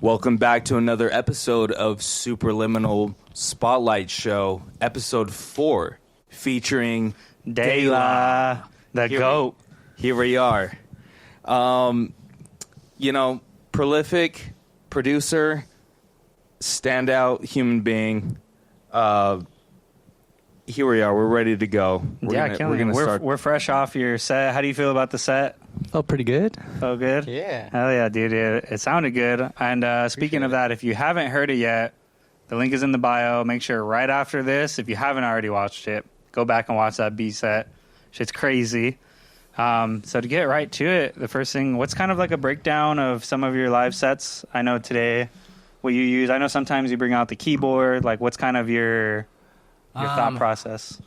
Welcome back to another episode of SUPRALIMINAL SPOTLIGHT SHOW, episode 4, featuring Dayla, the GOAT. Here we are. Prolific producer, standout human being. Here we are. We're ready to go. We're fresh off your set. How do you feel about the set? Felt pretty good. Felt good? Yeah. Hell yeah, dude. It sounded good. And speaking of that, if you haven't heard it yet, the link is in the bio. Make sure right after this, if you haven't already watched it, go back and watch that beat set. Shit's crazy. So to get right to it, the first thing, what's kind of like a breakdown of some of your live sets? I know today what you use. I know sometimes you bring out the keyboard. Like, what's kind of your thought process?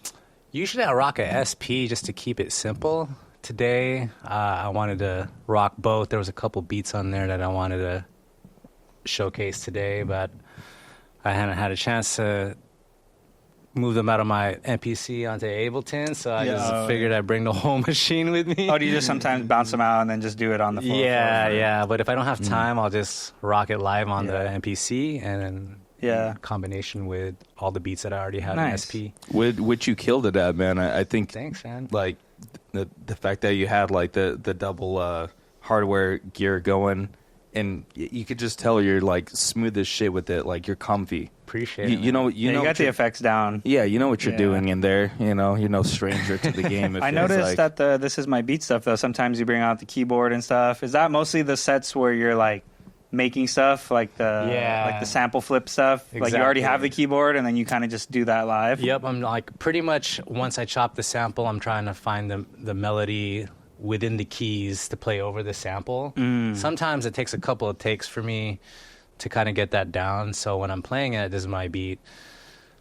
Usually I rock a SP just to keep it simple. Today, I wanted to rock both. There was a couple beats on there that I wanted to showcase today, but I hadn't had a chance to move them out of my MPC onto Ableton, so I just figured I'd bring the whole machine with me. Oh, do you just sometimes bounce them out and then just do it on the phone? Yeah. But if I don't have time, I'll just rock it live on the MPC and then in combination with all the beats that I already have in SP. Which you killed it at, man. I think. Thanks, man. Like the fact that you had like the double hardware gear going, and you could just tell you're like smooth as shit with it. Like you're comfy. Appreciate it. You know you got the effects down. Yeah, you know what you're doing in there. You're no stranger to the game. I noticed that This Is My Beat stuff though. Sometimes you bring out the keyboard and stuff. Is that mostly the sets where you're like making stuff like the sample flip stuff? Exactly. Like you already have the keyboard and then you kind of just do that live? Yep, I'm like pretty much once I chop the sample, I'm trying to find the melody within the keys to play over the sample. Sometimes it takes a couple of takes for me to kind of get that down. So when I'm playing it, This Is My Beat,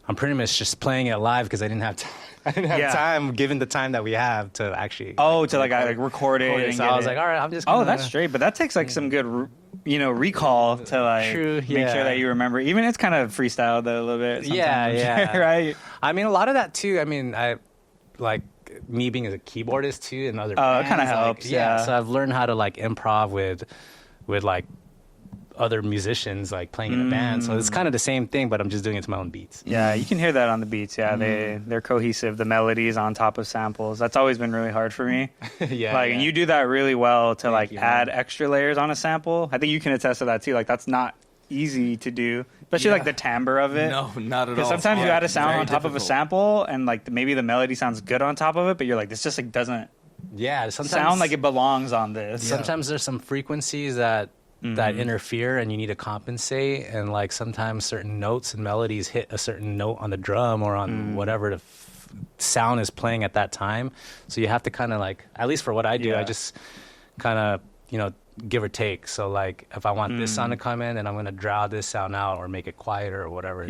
I'm pretty much just playing it live because I didn't have time, given the time that we have to actually. Oh, to like record it. So I was like, all right, I'm just. Oh, that's straight. But that takes like some good, recall to like make sure that you remember. Even it's kind of freestyle though a little bit. Yeah. Right. I mean, a lot of that too. I mean, I like me being a keyboardist too, and other. Oh, it kind of helps. So I've learned how to like improv with like other musicians like playing in a band, so it's kind of the same thing, but I'm just doing it to my own beats. Yeah, you can hear that on the beats. Yeah, they're cohesive. The melodies on top of samples. That's always been really hard for me. And you do that really well to add extra layers on a sample. I think you can attest to that too. Like that's not easy to do, especially like the timbre of it. No, not at all. Because sometimes you add a sound on top of a sample, and like maybe the melody sounds good on top of it, but you're like, this just like doesn't sound like it belongs on this. Sometimes there's some frequencies that interfere and you need to compensate, and like sometimes certain notes and melodies hit a certain note on the drum or on whatever the sound is playing at that time, so you have to kind of like, at least for what I do, I just kind of give or take. So like if I want this sound to come in, then I'm going to draw this sound out or make it quieter or whatever.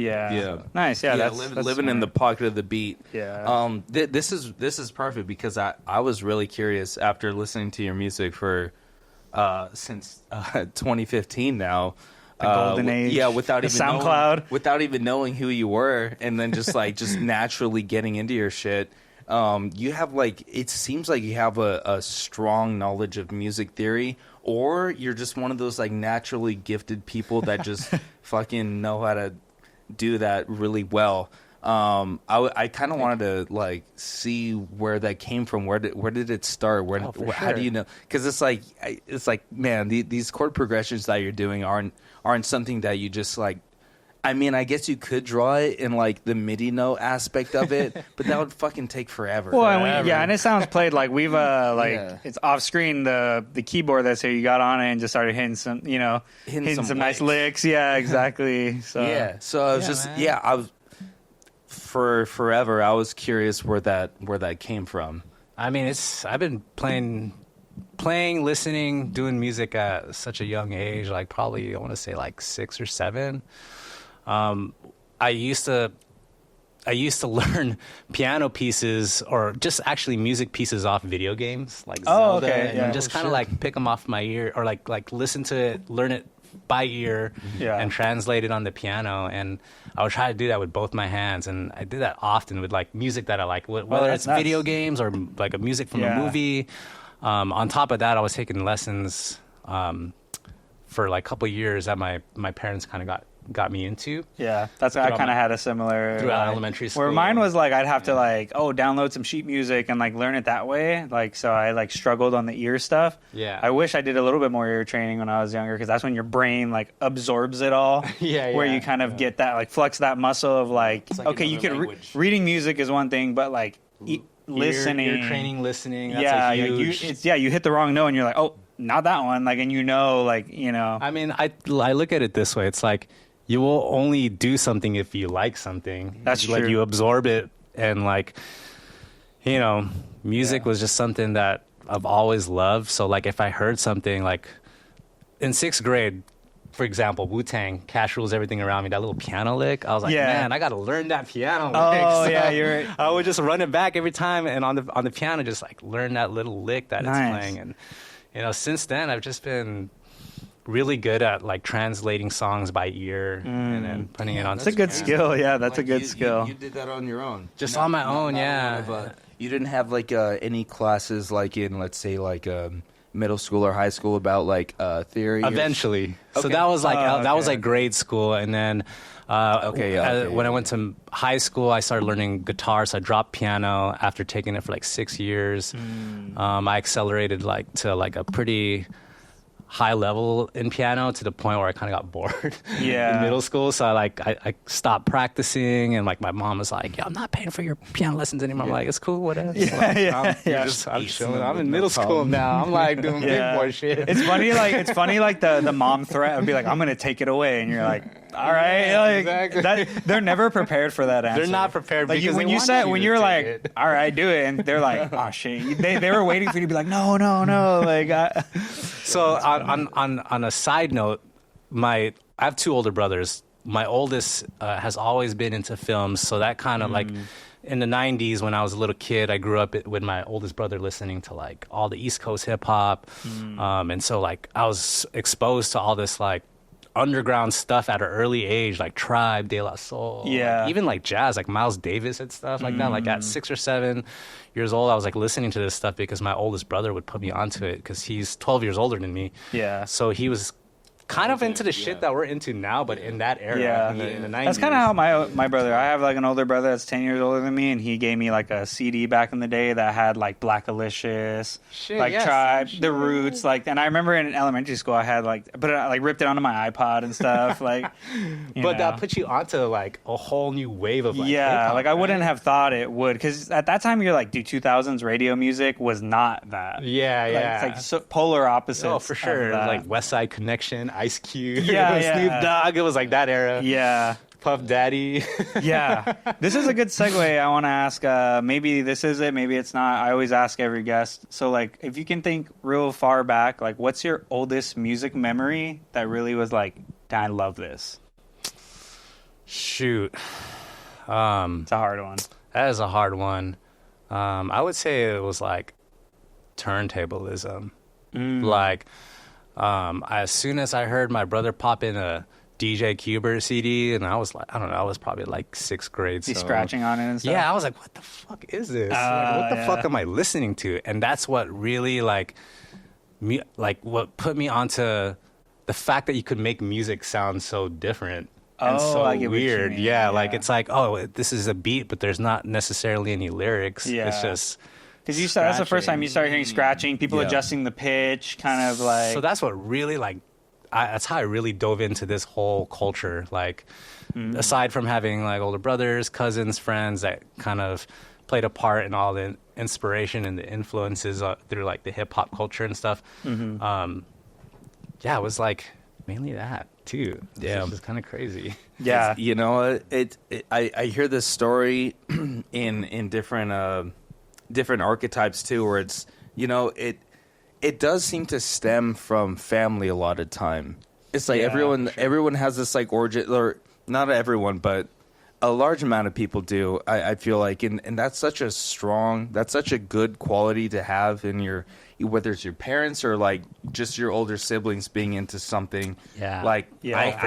Nice. That's living in the pocket of the beat. This is perfect because I was really curious after listening to your music for since 2015 now. The golden age. Yeah, without even SoundCloud. without even knowing who you were, and then just naturally getting into your shit. You have it seems like you have a strong knowledge of music theory, or you're just one of those naturally gifted people that just fucking know how to do that really well. I kind of wanted to see where that came from. Where did it start? How do you know? Because it's like man, these chord progressions that you're doing aren't something that you just like. I mean, I guess you could draw it in the MIDI note aspect of it, but that would fucking take forever. Well, and it sounds played like we've it's off screen the keyboard that's here. You got on it and just started hitting some hitting some nice licks. Yeah, exactly. So so I was I was for forever. I was curious where that came from. I mean, I've been playing, listening, doing music at such a young age. Like probably I want to say 6 or 7. I used to learn piano pieces or just actually music pieces off video games like Zelda, and just kind of pick them off my ear or like listen to it, learn it by ear, and translate it on the piano. And I would try to do that with both my hands, and I did that often with music that I like, whether it's video games or a music from a movie. On top of that, I was taking lessons for like a couple of years that my parents kind of got me into. Yeah, that's I kind of had a similar throughout elementary school. Where mine was like I'd have to like download some sheet music and like learn it that way. Like so I like struggled on the ear stuff. Yeah, I wish I did a little bit more ear training when I was younger because that's when your brain like absorbs it all. Where you kind of get that like flex that muscle of like okay, you could reading music is one thing, but like listening, ear training, listening. That's huge. You hit the wrong note and you're like not that one. Like and I mean I look at it this way. It's like. You will only do something if you like something. That's true. Like you absorb it, and like, music was just something that I've always loved. So like, if I heard something like in 6th grade, for example, Wu-Tang, Cash Rules Everything Around Me, that little piano lick, I was like, man, I got to learn that piano lick. Oh, so yeah, you're right. I would just run it back every time, and on the piano, just like learn that little lick that it's playing. And since then, I've just been really good at like translating songs by ear and then putting it on. That's a good skill. Yeah, that's a good skill. You did that on your own. Just on my own, yeah. You didn't have like any classes like in, let's say, like middle school or high school about like theory. Eventually, so that was like that was like grade school, and then when I went to high school, I started learning guitar. So I dropped piano after taking it for like 6 years. I accelerated like to like a pretty high level in piano to the point where I kind of got bored in middle school. So I stopped practicing, and like my mom was like, I'm not paying for your piano lessons anymore. I'm like, it's cool, whatever. I'm chilling. I'm in middle school now. I'm like doing big boy shit. It's funny like the mom threat would be like, I'm going to take it away. And you're like, all right. Like, exactly. They're never prepared for that answer. They're not prepared like because when you're like, all right, do it. And they're like, oh shit. They were waiting for you to be like, no. Like, So on a side note, I have 2 older brothers. My oldest has always been into films, so that kind of like in the 90s when I was a little kid, I grew up with my oldest brother listening to like all the East Coast hip hop, and so like I was exposed to all this like underground stuff at an early age, like Tribe, De La Soul, like, even like jazz, like Miles Davis and stuff like that. Like at 6 or 7 years old, I was like listening to this stuff because my oldest brother would put me onto it because he's 12 years older than me. Yeah. So he was kind of into the shit that we're into now, but in that era, in the 90s. That's kind of how my brother, I have like an older brother that's 10 years older than me, and he gave me like a CD back in the day that had like Black Alicious, Tribe, The Roots, like, and I remember in elementary school I had like, ripped it onto my iPod and stuff, like. But that put you onto like a whole new wave of like hip-hop, like I wouldn't have thought it would, because at that time you're like, dude, 2000s radio music was not that. It's like so polar opposites. Oh, for sure. Like West Side Connection, Ice Cube, Snoop Dogg. It was like that era. Yeah. Puff Daddy. This is a good segue. I want to ask, maybe this is it, maybe it's not. I always ask every guest. So, like, if you can think real far back, like, what's your oldest music memory that really was like, I love this? Shoot. It's a hard one. That is a hard one. I would say it was like turntablism. Like, as soon as I heard my brother pop in a DJ Cuber CD, and I was like, I don't know, I was probably like 6th grade. He's scratching on it and stuff? Yeah, I was like, what the fuck is this? What the fuck am I listening to? And that's what really what put me onto the fact that you could make music sound so different. And so weird. Yeah, like it's like, this is a beat, but there's not necessarily any lyrics. It's just... Because that's the first time you start hearing scratching, people adjusting the pitch, kind of like... So that's what really, like, that's how I really dove into this whole culture. Like, aside from having, like, older brothers, cousins, friends that kind of played a part in all the inspiration and the influences through, like, the hip-hop culture and stuff. It was, like, mainly that, too. Yeah. Which is kind of crazy. Yeah. You know, I hear this story in different archetypes too, where it's, you know, it does seem to stem from family a lot of time. It's like everyone has this like origin, or not everyone, but a large amount of people do. I feel like, and that's such a good quality to have in your, whether it's your parents or like just your older siblings being into something. I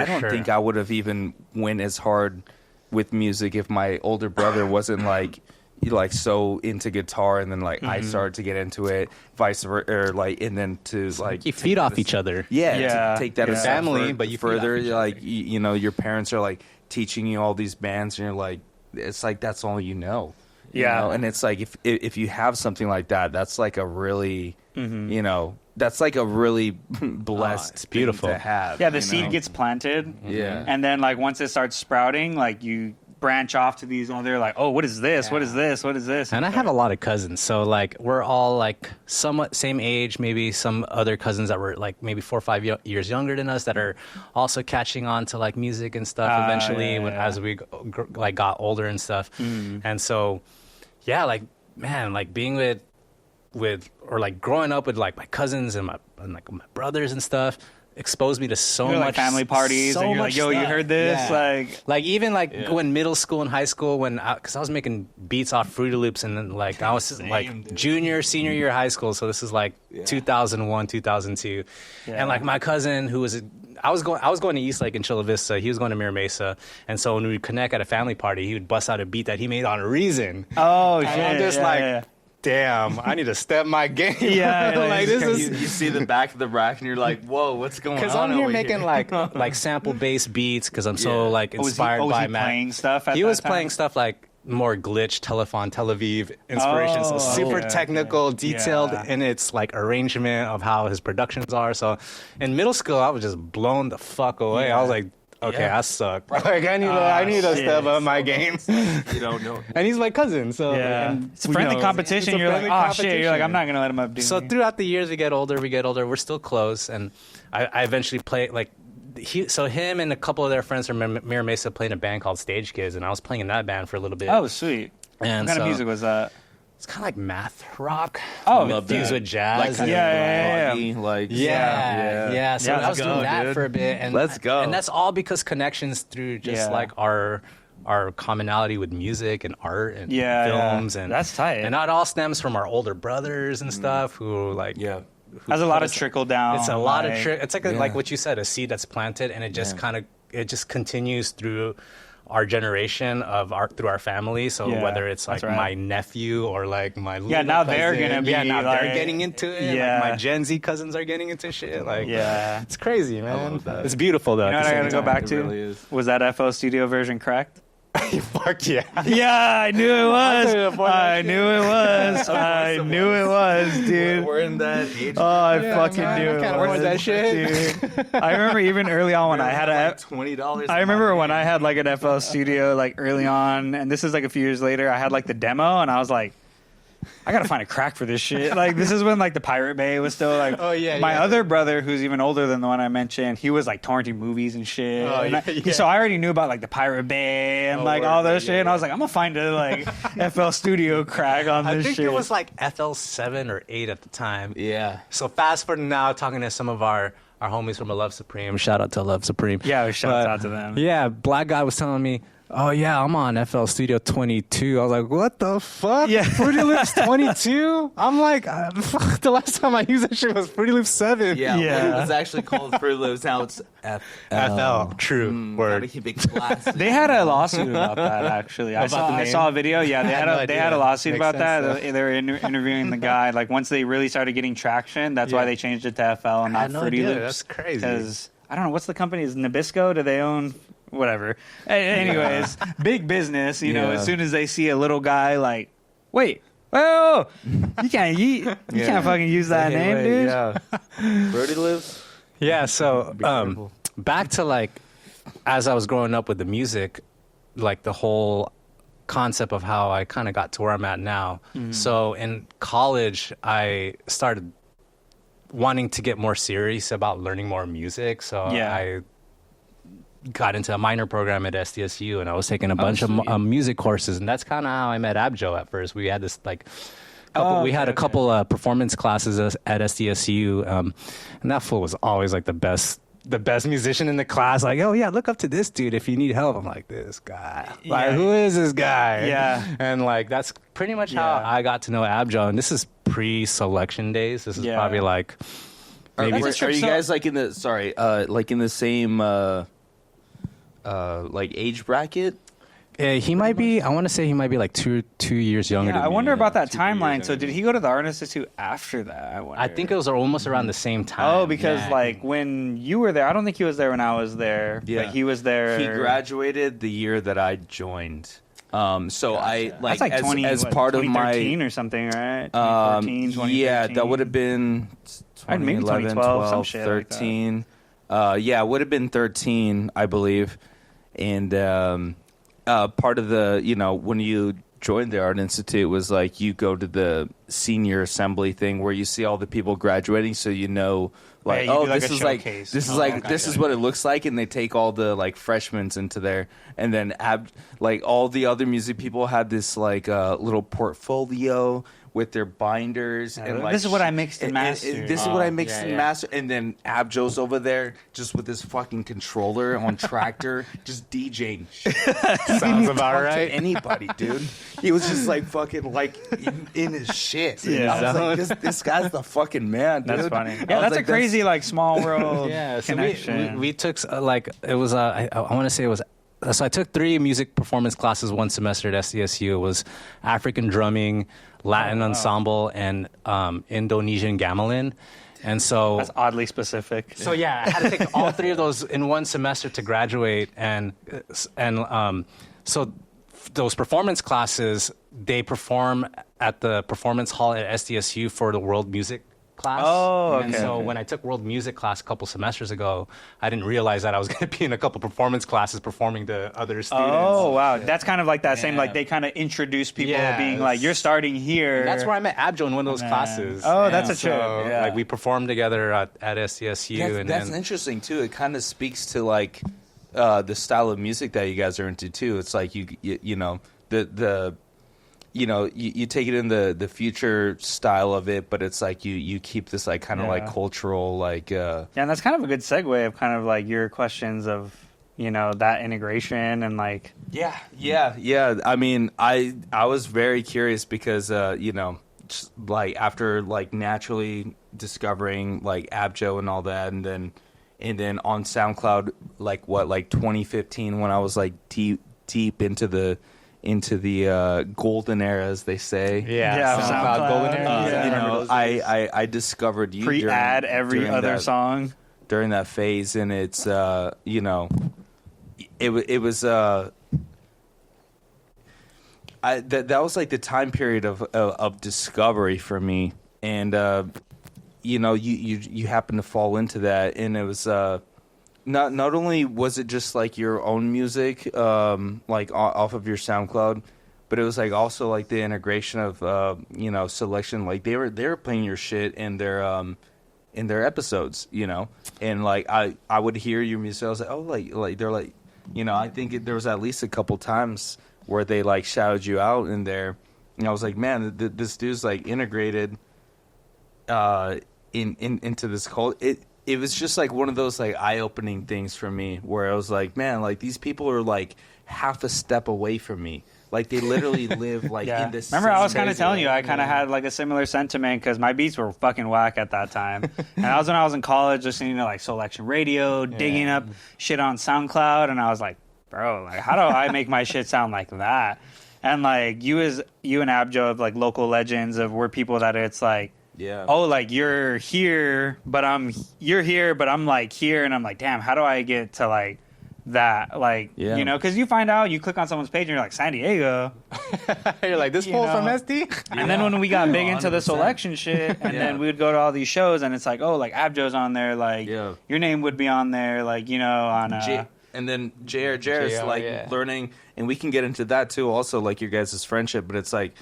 don't think I would have even went as hard with music if my older brother wasn't like like so into guitar, and then like I started to get into it, vice versa, or like, and then to like You feed off each other. to take that a step family, but you feed off further, each other. like you know, your parents are like teaching you all these bands, and you're like, it's like that's all you know. You know? And it's like if you have something like that, that's like a really you know, that's like a really blessed it's beautiful thing to have. Yeah, the you seed know? gets planted. Yeah. And then like once it starts sprouting, like you branch off to these other like, oh, what is this? What is this? What is this? And I have a lot of cousins, so like we're all like somewhat same age, maybe some other cousins that were like maybe 4 or 5 years younger than us that are also catching on to like music and stuff eventually as we like got older and stuff. And so yeah, like man, like being with or like growing up with like my cousins and my brothers and stuff exposed me to so You're, much like family parties, so and you're much like, yo, you stuff. heard this? Yeah. Like Even when middle school and high school, because I was making beats off Fruity Loops, and then like I was like junior, senior year of high school, so this is like 2001, 2002, and like my cousin who was. I was going to East Lake in Chula Vista. He was going to Mira Mesa, and so when we would connect at a family party, he would bust out a beat that he made on Reason. oh shit. And I'm just damn, I need to step my game. Like this is. You see the back of the rack, and you're like, whoa, what's going on? Because I'm here over making like sample based beats because I'm so like inspired was by he Matt. playing stuff at He that was time? playing stuff like more glitch, Telephone, Tel Aviv inspirations, so super technical, detailed in its like arrangement of how his productions are. So in middle school, I was just blown the fuck away. I was like, okay, I suck. Like I need to step up my game. You don't know. And he's my cousin, so and, it's a friendly you know, competition. it's a You're like, friendly oh shit. You're like, I'm competition. not gonna let him outdo So me. throughout the years, we get older. We're still close, and I eventually play like. Him and a couple of their friends from Mira Mesa played in a band called Stage Kids, and I was playing in that band for a little bit. Oh, sweet. And What kind of so- music was that? It's kind of like math rock. Oh, love fused that. with jazz. Like kind Yeah, of proggy, like yeah. So Yeah, I was let's doing go, that dude. for a bit, and Let's go. And that's all because connections through just Yeah. like our commonality with music and art and Yeah, films, yeah. and That's tight. And that all stems from our older brothers and stuff who like Yeah. Has a lot of trickle down. It's a lot of like- it's like like what you said, a seed that's planted, and it just it just continues through our generation through our family. So Yeah, whether it's like that's right. my nephew or like my Yeah, little now they're cousin, gonna be, now they're like- getting into it. Yeah. Like my Gen Z cousins are getting into shit. Like Yeah. it's crazy, man. love that. It's beautiful though. You know what I gotta go back It to? really is. Was that FL Studio version correct? Fuck yeah. Yeah, I knew it was. I knew it was. I knew it was, dude. We're in that age. Oh, I fucking man, knew I it can't was. afford that shit. Dude. I remember even early on when I had a $20. I remember when I had like an FL Studio like early on, and this is like a few years later. I had like the demo, and I was like, I gotta find a crack for this shit. Like this is when like the Pirate Bay was still like. Oh, yeah, My yeah. other brother, who's even older than the one I mentioned, he was like torrenting movies and shit. Oh, And yeah. So I already knew about like the Pirate Bay and like word, all those yeah, shit. And I was like, I'm gonna find a like FL Studio crack on I this think shit. it was like FL 7 or 8 at the time. Yeah. So fast forward now, talking to some of our homies from Love Supreme. Shout out to Love Supreme. Yeah, shout out to them. Yeah, black guy was telling me, oh yeah, I'm on FL Studio 22. I was like, what the fuck? Yeah. Fruity Loops 22? I'm like, fuck, the last time I used that shit was Fruity Loops 7. Yeah. Yeah. Well, it was actually called Fruit Loops. Now it's FL. True. Gotta Word. keep it classy. They had a lawsuit about that. Actually, I About the name? saw a video. Yeah, they had no they idea. had a lawsuit Makes about sense, that. They were interviewing the guy. Like once they really started getting traction, that's why Yeah. they changed it to FL and I not had no Fruity idea. Loops. That's crazy. Because I don't know what's the company. Is Nabisco? Do they own? Whatever. Anyways, big business. You know, Yeah. as soon as they see a little guy, like, wait, oh, you can't fucking use that name, dude. Yeah. Fruity Loops. Yeah, so careful. back to like, as I was growing up with the music, like the whole concept of how I kind of got to where I'm at now. So in college, I started wanting to get more serious about learning more music. So Yeah. I got into a minor program at SDSU, and I was taking a bunch of sweet. music courses, and that's kind of how I met Abjo at first. We had this like we had a okay. couple performance classes at SDSU, and that fool was always like the best musician in the class. Like, oh yeah, look up to this dude if you need help. I'm like, this guy, like, Yeah. who is this guy? Yeah. And like that's pretty much how Yeah. I got to know Abjo, and this is pre-selection days. This is Yeah. probably like maybe Are you guys like in the like in the same like age bracket? He might be. I want to say he might be like two years younger. Yeah, than I me. wonder about that 2 years timeline. So younger. did he go to the Art Institute after that? I wonder. I think it was almost around the same time. Oh, because Yeah. like when you were there, I don't think he was there when I was there. Yeah. But he was there. He graduated the year that I joined. So I That's like 20, as part of my 2013 or something, right? 2014, 2013. yeah, that would have been Maybe 2011, 2012, some 12, shit like that. 13. Yeah, it would have been 13, I believe. And part of the, when you joined the Art Institute was like you go to the senior assembly thing where you see all the people graduating, so like, Yeah, you do like this a is like showcase. this is Oh, like okay. this is what it looks like, and they take all the like freshmen into there, and then like all the other music people had this like little portfolio with their binders and like this is what I mixed and mastered. this is what I mixed and yeah. mastered, and then Abjo's over there just with his fucking controller on tractor, just DJing. Sounds about Talk to right. anybody, dude. He was just like fucking like in his shit. Yeah. I was like, this guy's the fucking man, dude. That's funny. I Yeah, was that's like, a crazy like small world Yeah, so connection. we took like it was I want to say it was so I took 3 music performance classes one semester at SDSU. It was African drumming, Latin ensemble, and Indonesian gamelan. And so That's oddly specific. So yeah, I had to take all 3 of those in one semester to graduate, and so those performance classes, they perform at the performance hall at SDSU for the world music class. Oh, And okay, so okay. when I took world music class a couple semesters ago, I didn't realize that I was going to be in a couple performance classes performing to other students. Oh wow, that's kind of like that same Yeah. like they kind of introduce people Yeah, being like you're starting here. That's where I met Abjo in one of those Man. classes. Oh, that's a so, trip. Yeah. Like we performed together at SDSU. That's interesting too. It kind of speaks to like the style of music that you guys are into too. It's like you take it in the future style of it, but it's like you keep this like kind of like cultural like Yeah, and that's kind of a good segue of kind of like your questions of that integration and like yeah. I mean, I was very curious because just, like after like naturally discovering like Abjo and all that, and then on SoundCloud like 2015 when I was like deep into the golden era, as they say. Yeah, SoundCloud, golden era. I discovered you pre-add every during other that, song. during that phase, and it's it was that was like the time period of discovery for me, and you happen to fall into that, and it was not only was it just like your own music like off of your SoundCloud, but it was like also like the integration of selection. Like they were playing your shit in their episodes, and like I would hear your music. I was like, oh, like they're like, I think there was at least a couple times where they like shouted you out in there, and I was like, man, this dude's like integrated into this cult. It was just like one of those like eye-opening things for me where I was like, man, like these people are like half a step away from me. Like they literally live like in this. Remember, I was kind of telling you, I kind of had like a similar sentiment because my beats were fucking whack at that time, and that was when I was in college, listening to like Selection Radio, digging up shit on SoundCloud, and I was like, bro, like how do I make my shit sound like that? And like you and Abjo of like local legends of we're people that it's like. Yeah. Oh, like you're here, but I'm like here, and I'm like, damn, how do I get to like that? Like, because you find out, you click on someone's page, and you're like, San Diego. You're like, this fool from SD? And then when we got big into the selection shit, and then we would go to all these shows, and it's like, oh, like Abjo's on there, like your name would be on there, like on. And then JR's like learning, and we can get into that too. Also, like your guys' friendship, but it's like.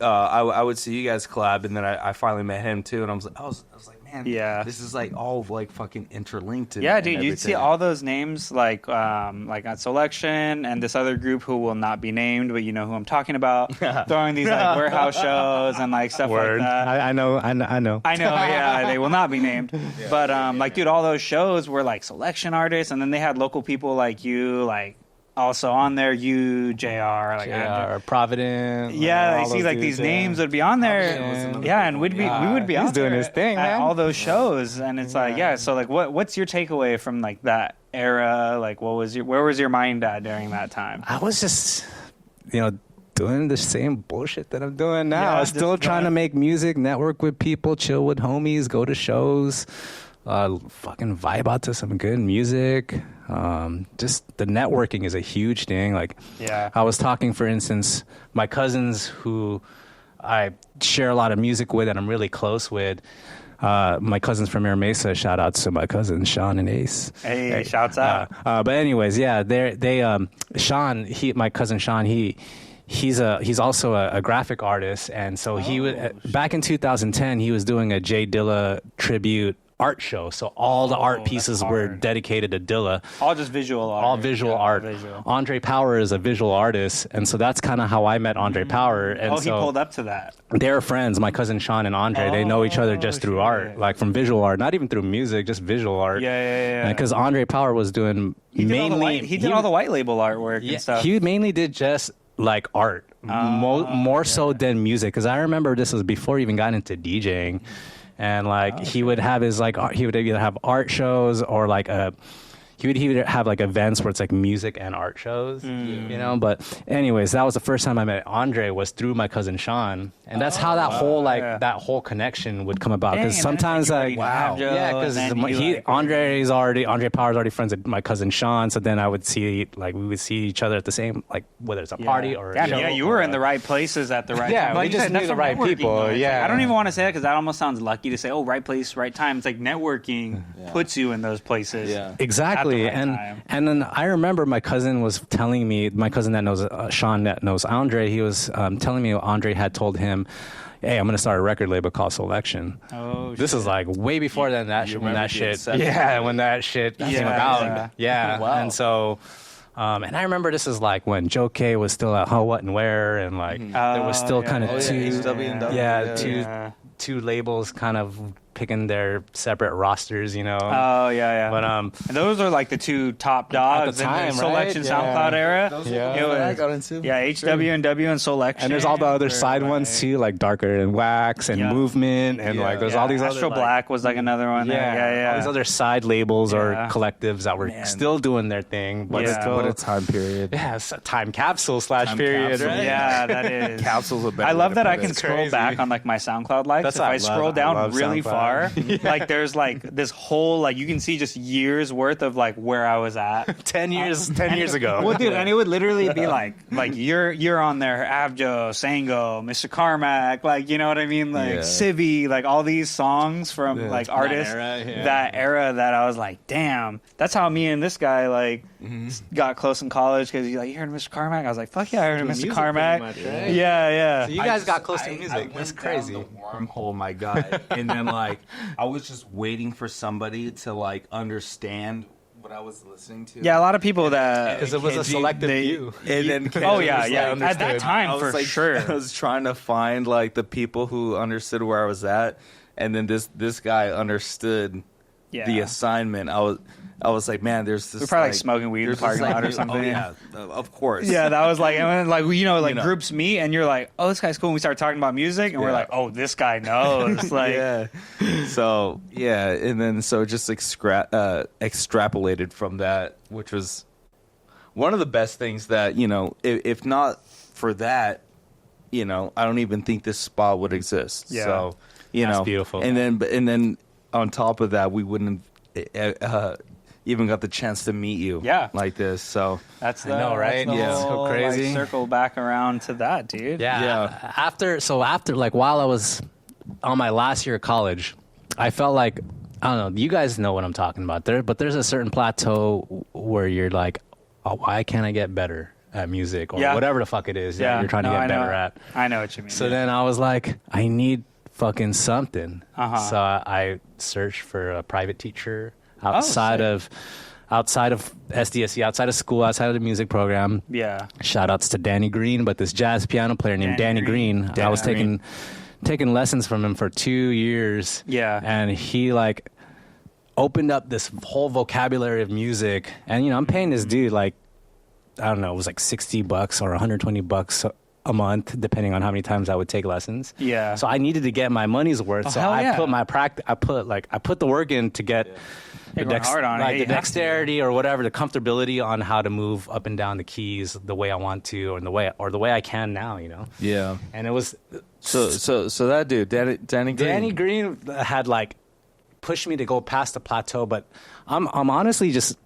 I would see you guys collab, and then I finally met him too, and I was like, man, this is like all like fucking interlinked. Yeah, dude, you'd see all those names like at Selection and this other group who will not be named, but you know who I'm talking about, throwing these like warehouse shows and like stuff like that. I know. Yeah, they will not be named, but like, dude, all those shows were like Selection artists, and then they had local people like you, like. Also on there, you, JR, like Providence. Yeah, I see like these names would be on there. Yeah, and we would be He's out doing there his thing, at man. all those shows, and it's like, so like, what's your takeaway from like that era? Like, where was your mind at during that time? I was just, doing the same bullshit that I'm doing now. Yeah, I was still just trying to make music, network with people, chill with homies, go to shows, fucking vibe out to some good music. Just the networking is a huge thing. Like, Yeah. I was talking, for instance, my cousins who I share a lot of music with and I'm really close with. My cousins from Air Mesa, shout out to my cousins Sean and Ace. Hey, shouts out. But anyways, yeah, Sean, my cousin Sean, he's also a graphic artist, and so he would back in 2010 he was doing a Jay Dilla tribute art show. So all the art pieces were dedicated to Dilla. All just visual art. All visual art. Visual. Andre Power is a visual artist, and so that's kind of how I met Andre Power. And He pulled up to that. They're friends. My cousin Sean and Andre, they know each other just through art, like from visual art, not even through music, just visual art. Yeah. Because Andre Power was doing He did all the white label artwork and stuff. He mainly did just like art, more so than music. Because I remember this was before he even got into DJing. And like he would have his he would either have art shows or he would have like events where it's like music and art shows, But anyways, that was the first time I met Andre was through my cousin Sean, and that's how that whole connection would come about. Because sometimes Andre Power's already friends with my cousin Sean, so then we would see each other at the same, like whether it's a party or a show. Yeah, you were in the right places at the right time. Yeah, we just knew the right people. Yeah, I don't even want to say that because that almost sounds lucky to say, oh, right place, right time. It's like networking puts you in those places. Yeah, exactly. Right and then I remember my cousin was telling me, my cousin that knows Sean that knows Andre, he was telling me Andre had told him, hey, I'm going to start a record label called Selection. Oh, this is like way before then when that shit came about. Yeah. Wow. And so, and I remember this is like when Joe K was still at How, What, and Where, and like there was still kind of two labels kind of picking their separate rosters, Oh, yeah. But and those are like the two top dogs at the time, in the Selection right? SoundCloud era. Those are what I got into. Yeah, HW and W and Selection. And there's all the other side ones too, like Darker and Wax and Movement, and like there's all these other Astro Black was like another one. Yeah. All these other side labels or collectives that were still doing their thing, but still what a time period. Yeah, it's a time capsule / period. Capsule. Right? Yeah, that is. Capsule's a better I love way to that put I it. can It's scroll crazy. back on like my SoundCloud likes. That's If what I I scroll love. I down love really SoundCloud. far, like there's like this whole like you can see just years worth of like where I was at 10 years ago. Well, dude, and it would literally be like you're on there, Avjo, Sango, Mr. Carmack, like you know what I mean, like Civi, like all these songs from like artists that era that I was like, damn, that's how me and this guy like got close in college because he's like, you heard Mr. Carmack? I was like, fuck yeah, I heard Mr. Carmack. Much, right? Yeah. So you guys got close to music. I That's went crazy. down the wormhole, my God. And then like I was just waiting for somebody to like understand what I was listening to. Yeah, a lot of people that Because it was a selective view. And then Oh Kenji yeah, was, yeah. like, At that I time, was for like, sure. I was trying to find like the people who understood where I was at, and then this guy understood the assignment. I was like, man, there's this. We're probably like smoking weed in the parking lot or something. Oh yeah, of course. Yeah, that was like, and like groups meet, and you're like, oh, this guy's cool. And we start talking about music, and we're like, oh, this guy knows. Like, So and then so just extrapolated from that, which was one of the best things that if not for that, I don't even think this spot would exist. Yeah. So That's beautiful. And then on top of that, we wouldn't even got the chance to meet you. Like this. So that's I know, right? Yeah, so crazy. Like, circle back around to that, dude. Yeah. After like while I was on my last year of college, I felt like, I don't know, you guys know what I'm talking about there, but there's a certain plateau where you're like, oh, why can't I get better at music or whatever the fuck it is that you're trying to get better at? I know what you mean. So then I was like, I need fucking something. So I searched for a private teacher outside of SDSC, outside of school, outside of the music program. Yeah. Shout outs to Danny Green, but this jazz piano player named Danny Green. I was taking lessons from him for 2 years. Yeah. And he like opened up this whole vocabulary of music. And I'm paying this dude like, I don't know, it was like $60 or $120 a month, depending on how many times I would take lessons. Yeah. So I needed to get my money's worth. So I put the work in to get They're going hard on it. like Yeah, the you have to. dexterity or whatever, the comfortability on how to move up and down the keys the way I want to, or the way I can now, you know. Yeah. And it was So that dude, Danny Green. Danny Green had like pushed me to go past the plateau, but I'm honestly just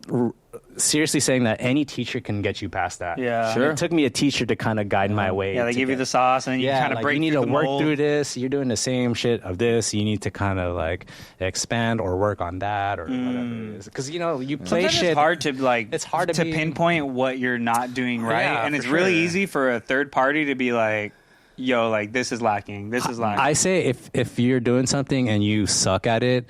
seriously saying that any teacher can get you past that. Yeah. Sure. It took me a teacher to kind of guide my way. Yeah, they to give you get- the sauce, and then you kind of like break you need through to the work mold. through this. You're doing the same shit of this. You need to kind of like expand or work on that or whatever it is. Because, you know, you play Sometimes shit. it's hard to like. It's hard to be- pinpoint what you're not doing right, Yeah, and for it's really sure. easy for a third party to be like, "Yo, like this is lacking. This is lacking." I say if you're doing something and you suck at it,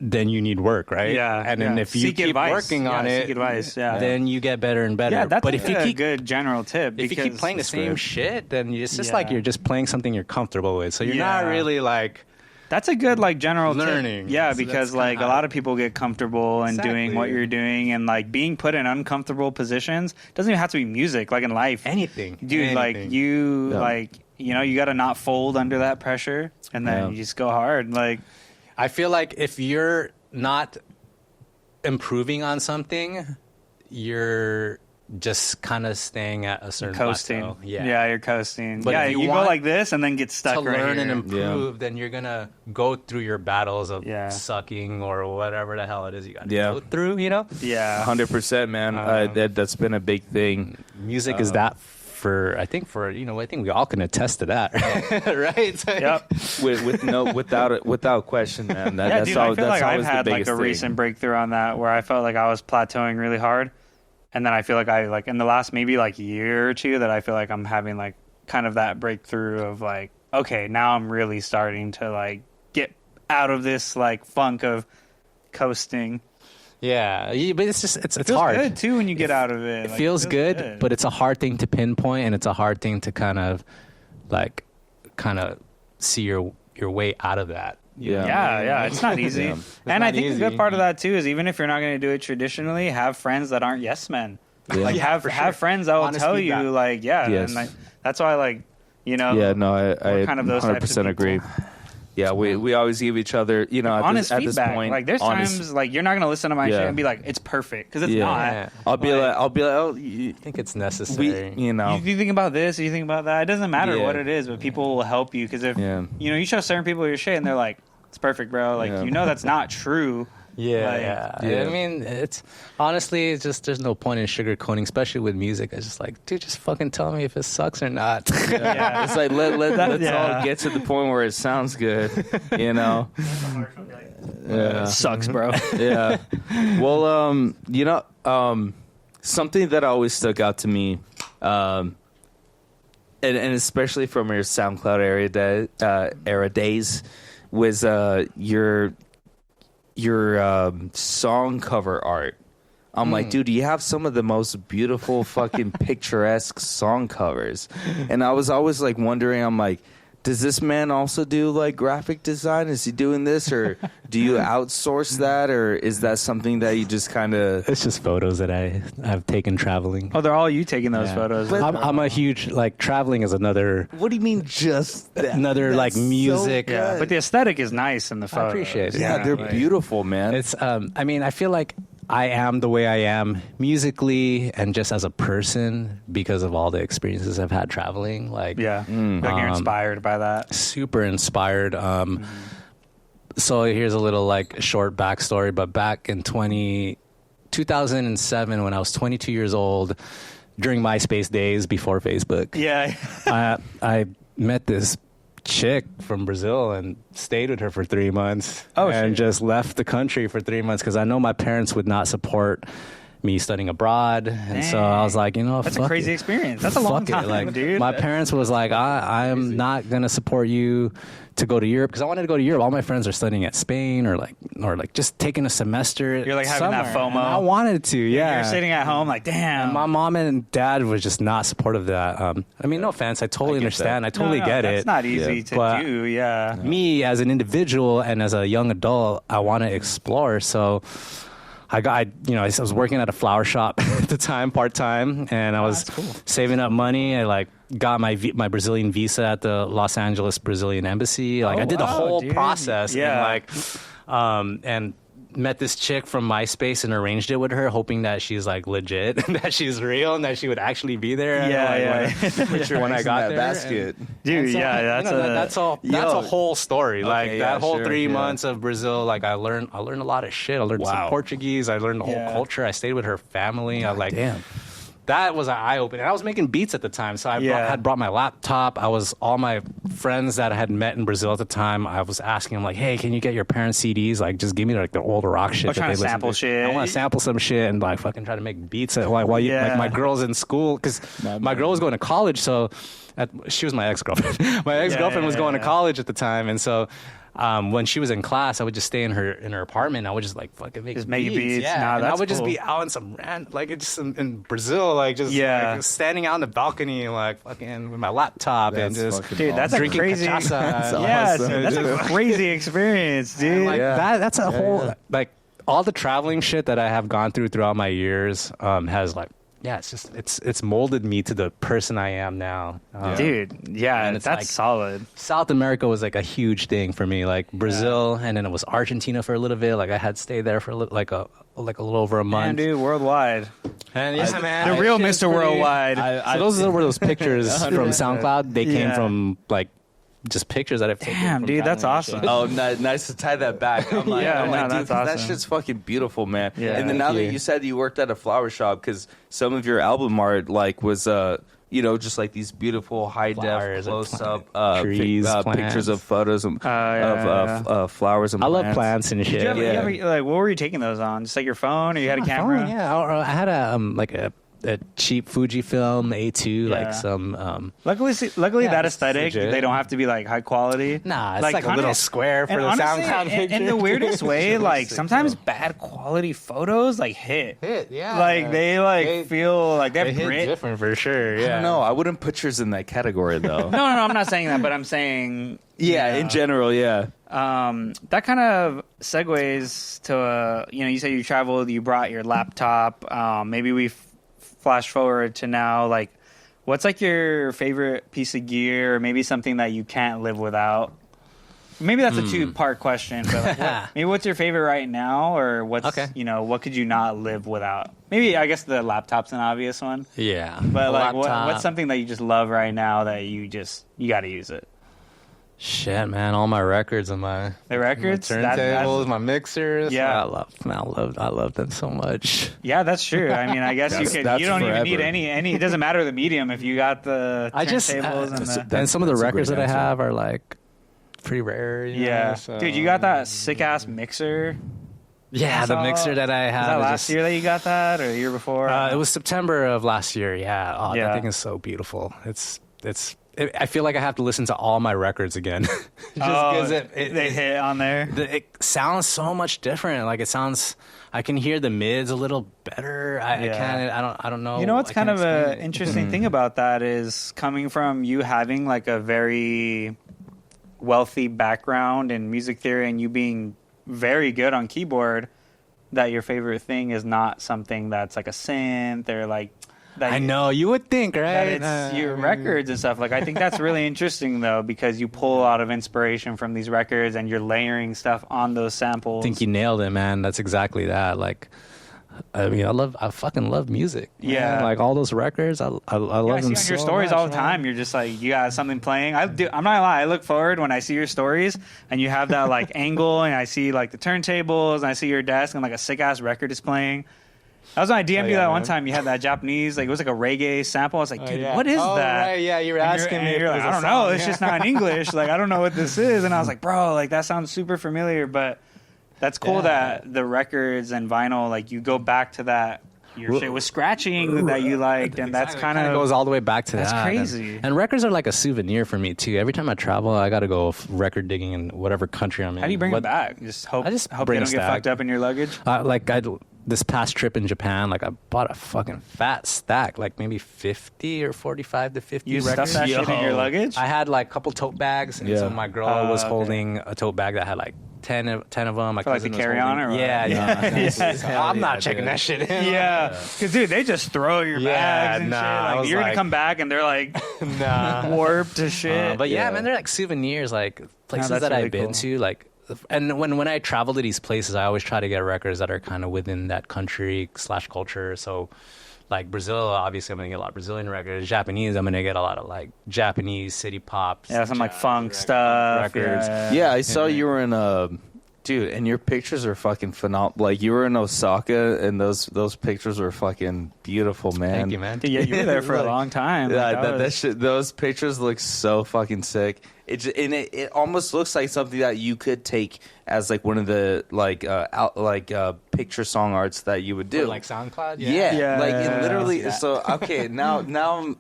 then you need work, right? Yeah, And then yeah. if you Seek keep advice. working on Yeah, it, seek advice, yeah. then you get better and better. Yeah, that's but a if you keep good general tip. if you keep because- playing the same shit, then it's just like Yeah. you're just playing something you're comfortable with. So you're not Yeah. really like That's a good like general Learning. Tip. Yeah, So because that's like a kinda- lot of people get comfortable in doing what Exactly. you're doing, and like being put in uncomfortable positions doesn't even have to be music. Like in life, anything, dude. Like anything. you, Yeah. like you know, you got to not fold under that pressure, and then Yeah. you just go hard. Like I feel like if you're not improving on something, you're just kind of staying at a certain coasting. plateau. Yeah, you're coasting. But yeah, if you, you go want like this and then get stuck to right learn here. and improve, then you're gonna go through your battles of Yeah. sucking or whatever the hell it is you got to Yeah. go through. You know, Yeah, 100%, man. That's been a big thing. music is that for I think we all can attest to that, right? Yep. Without question, man. Yeah, That's dude, all, I feel that's like I've always the had like biggest a thing. recent breakthrough on that where I felt like I was plateauing really hard, and then I feel like I like in the last maybe like year or two that I feel like I'm having like kind of that breakthrough of like, okay, now I'm really starting to like get out of this like funk of coasting. Yeah, but it's just it's Feels hard. good too when you get out of it. It Like, feels good, but it's a hard thing to pinpoint, and it's a hard thing to kind of see your way out of that. Yeah. yeah, it's not easy. Yeah. And I not think a easy. good part of that too is even if you're not going to do it traditionally, have friends that aren't yes men. Yeah. Like Yeah, for have sure. friends that will Honest tell feedback. you like, yeah, Yes. and like, that's why like, you know, Yeah, no, I kind of those types of 100% agree. people. Yeah, we always give each other, you know, honest at this feedback. point, Like there's honest- times like you're not going to listen to my Yeah. shit and be like, it's perfect because it's Yeah. not. Yeah. I'll be like, oh, I think it's necessary. you know, You think about this, you think about that. It doesn't matter Yeah. what it is, but people will help you because if Yeah. you know you show certain people your shit and they're like, it's perfect, bro. Like Yeah. you know that's not true. Yeah, Like, yeah. I mean, it's honestly, it's just there's no point in sugarcoating, especially with music. It's just like, dude, just fucking tell me if it sucks or not. Yeah. it's like let's Yeah. all get to the point where it sounds good, you know. Yeah. Sucks, bro. Yeah. Well, you know, something that always stuck out to me, and especially from your SoundCloud era days, was your song cover art. I'm like, dude, you have some of the most beautiful fucking picturesque song covers. And I was always like wondering, I'm like, does this man also do like graphic design? Is he doing this, or do you outsource that, or is that something that you just kind of? It's just photos that I've taken traveling. Oh, they're all you taking those Yeah. photos. I'm a huge traveling is another What do you mean just that? like music. Yeah, but the aesthetic is nice in the photos. appreciate it. Yeah, they're like- beautiful, man. It's I mean, I feel like I am the way I am musically and just as a person because of all the experiences I've had traveling. Like, Yeah, like you're inspired by that. super inspired. So here's a little like short backstory, but back in 2007, when I was 22 years old, during MySpace days before Facebook, Yeah, I met this chick from Brazil and stayed with her for 3 months. Oh, and shit. just left the country for 3 months because I know my parents would not support me studying abroad, and so I was like, you know, that's a fuck crazy it. experience. That's a long Fuck it. time, Like, dude. my parents was like, I'm not gonna support you to go to Europe because I wanted to go to Europe. All my friends are studying at Spain or just taking a semester. You're, like, having that somewhere. FOMO. And I wanted to, yeah. You're sitting at home like, damn. And my mom and dad was just not supportive of that. I mean, no offense. I totally understand. I totally get that's it. not easy Yeah. to But- do. Yeah. Me as an individual and as a young adult, I want to explore. So I was working at a flower shop at the time, part time, and I was saving up money. I got my Brazilian visa at the Los Angeles Brazilian embassy. I did the wow, whole dude. process. Yeah. And met this chick from MySpace and arranged it with her, hoping that she's like legit, and that she's real, and that she would actually be there. When I got there, basket, dude. so, Yeah, that's a whole story. Okay, Like that whole sure, 3 months of Brazil, like I learned a lot of shit. I learned some Portuguese. I learned the whole culture. I stayed with her family. That was an eye opener. I was making beats at the time, so I had brought my laptop. All my friends that I had met in Brazil at the time. I was asking them like, "Hey, can you get your parents' CDs? Like, just give me like the old rock shit." I'm trying to sample shit. I want to sample some shit and like fucking try to make beats. Like my girl's in school because my girl was going to college, so she was my ex-girlfriend. My ex-girlfriend was going to college at the time, and so. When she was in class, I would just stay in her apartment. I would just like fucking make beats. Yeah, and I would just be out in some just in Brazil, like standing out on the balcony, like fucking with my laptop and just that's drinking crazy. cachaça. That's a crazy experience, dude. Like, that's a whole like all the traveling shit that I have gone throughout my years has like. Yeah, it's molded me to the person I am now. Dude, yeah, that's like, solid. South America was like a huge thing for me, like Brazil, and then it was Argentina for a little bit. Like I had stayed there for a little over a month. Man, dude, worldwide. And man, the real Mr. Worldwide. So those were those pictures from SoundCloud. They came from like just pictures that I've taken. Damn, dude, that's awesome. Oh, nice to tie that back. I'm like, dude, that's awesome. That shit's fucking beautiful, man. Yeah. And then now that you said you worked at a flower shop, because some of your album art like was just like these beautiful high def close up trees, pictures of photos of flowers and I plants. love plants and shit. Did you ever, like, what were you taking those on? Just like your phone, or you had a camera? Phone, yeah, I had a cheap Fujifilm A2, like some. Luckily, that aesthetic, they don't have to be like high quality. Nah, it's like a little square for the SoundCloud picture. In the weirdest way, like sometimes bad quality photos like hit. Yeah. Like they feel like they hit grit. different for sure. Yeah. I don't know. I wouldn't put yours in that category though. No, I'm not saying that, but I'm saying. Yeah, in general, yeah. That kind of segues to you said you traveled, you brought your laptop. Maybe we flash forward to now, like, what's like your favorite piece of gear, or maybe something that you can't live without? Maybe that's a 2-part question, but maybe what's your favorite right now, or what's what could you not live without? Maybe I guess the laptop's an obvious one. Yeah, but like what's something that you just love right now that you got to use it? Shit, man! All my records and my records, my turntables, my mixers. Yeah, I love them so much. Yeah, that's true. I mean, I guess you don't even need any. It doesn't matter the medium if you got the turntables and some of the records that I have are like pretty rare. Dude, you got that sick ass mixer. Yeah, the mixer that I have. Was that last year that you got that, or the year before? It was September of last year. Yeah. That thing is so beautiful. I feel like I have to listen to all my records again. Just because they hit on there. It sounds so much different. Like I can hear the mids a little better. I don't know. You know what's kind of an interesting thing about that is coming from you having like a very wealthy background in music theory and you being very good on keyboard, that your favorite thing is not something that's like a synth or like. I know, you would think, right? That it's your records and stuff. Like, I think that's really interesting, though, because you pull a lot of inspiration from these records and you're layering stuff on those samples. I think you nailed it, man. That's exactly that. Like, I mean, I fucking love music. Yeah. Man. Like, all those records, I love them so much. I see on your stories all the time. You're just like, you got something playing. I'm not gonna lie. I look forward when I see your stories and you have that, like, angle and I see, like, the turntables and I see your desk and, like, a sick-ass record is playing. That was when I DM'd you that one time. You had that Japanese, like it was like a reggae sample. I was like, dude, what is that? Right, yeah, you were asking me. You're like, I don't know. It's just not in English. Like, I don't know what this is. And I was like, bro, like that sounds super familiar. But that's cool that the records and vinyl, like you go back to that. Your shit was scratching that you liked, and that's kind of goes all the way back to that. That's crazy. And records are like a souvenir for me too. Every time I travel, I got to go record digging in whatever country I'm in. How do you bring it back? Hope they don't get fucked up in your luggage. This past trip in Japan, like I bought a fucking fat stack, like maybe 50 or 45 to 50 you records. Stuff that shit in your luggage? I had like a couple tote bags, and so my girl was holding a tote bag that had like 10 of them. Like the carry-on or what? I'm not checking that shit in. Yeah, because dude, they just throw your bags and shit. Like, you're gonna come back and they're like warped to shit. But man, they're like souvenirs, like places that I've been to, like and when I travel to these places, I always try to get records that are kind of within that country / culture. So like Brazil, obviously I'm gonna get a lot of Brazilian records. Japanese, I'm gonna get a lot of like Japanese city pop. Yeah, some like funk stuff. records. Yeah, I saw you were in dude, and your pictures are fucking phenomenal. Like you were in Osaka, and those pictures were fucking beautiful, man. Thank you, man. Yeah, you were there for a long time. Yeah, Like, that shit, those pictures look so fucking sick. It almost looks like something that you could take as like one of the picture song arts that you would do, Or like SoundCloud. yeah, like it literally. Yeah. So okay, now